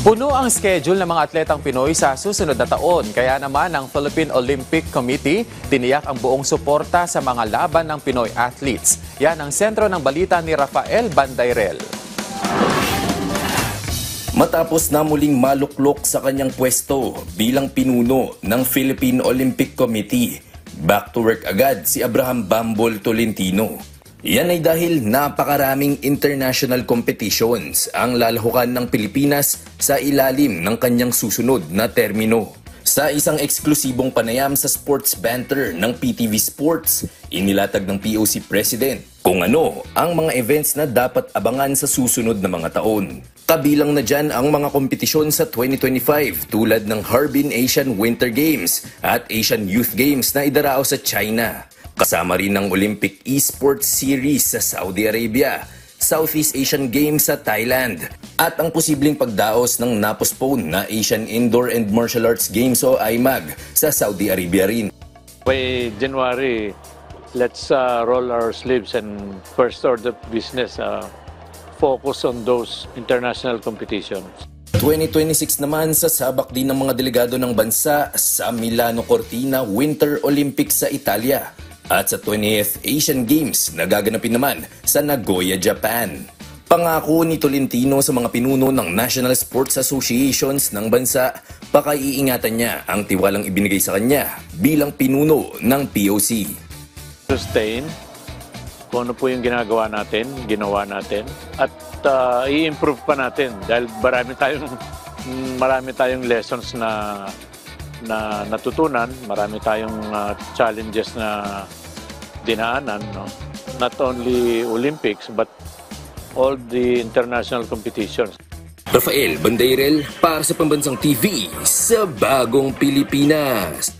Puno ang schedule ng mga atletang Pinoy sa susunod na taon. Kaya naman ang Philippine Olympic Committee tiniyak ang buong suporta sa mga laban ng Pinoy athletes. Yan ang sentro ng balita ni Rafael Bandairel. Matapos na muling maluklok sa kanyang pwesto bilang pinuno ng Philippine Olympic Committee, back to work agad si Abraham Bambol Tolentino. Yan ay dahil napakaraming international competitions ang lalahukan ng Pilipinas sa ilalim ng kanyang susunod na termino. Sa isang eksklusibong panayam sa sports banter ng PTV Sports, inilatag ng POC President kung ano ang mga events na dapat abangan sa susunod na mga taon. Kabilang na dyan ang mga kompetisyon sa 2025 tulad ng Harbin Asian Winter Games at Asian Youth Games na idarao sa China. Kasama rin ang Olympic Esports Series sa Saudi Arabia, Southeast Asian Games sa Thailand, at ang posibleng pagdaos ng napostpone na Asian Indoor and Martial Arts Games o IMAG sa Saudi Arabia rin. By January, let's roll our sleeves and first order business, focus on those international competitions. 2026 naman sasabak din ng mga delegado ng bansa sa Milano Cortina Winter Olympics sa Italia. At sa 20th Asian Games na gaganapin naman sa Nagoya, Japan. Pangako ni Tolentino sa mga pinuno ng National Sports Associations ng bansa, pakaiingatan niya ang tiwalang ibinigay sa kanya bilang pinuno ng POC. Sustain kung ano po yung ginagawa natin, ginawa natin, at i-improve pa natin dahil marami tayong lessons na natutunan, marami tayong challenges na dinaanan, no? Not only Olympics but all the international competitions. Rafael Bandairel para sa Pambansang TV sa Bagong Pilipinas.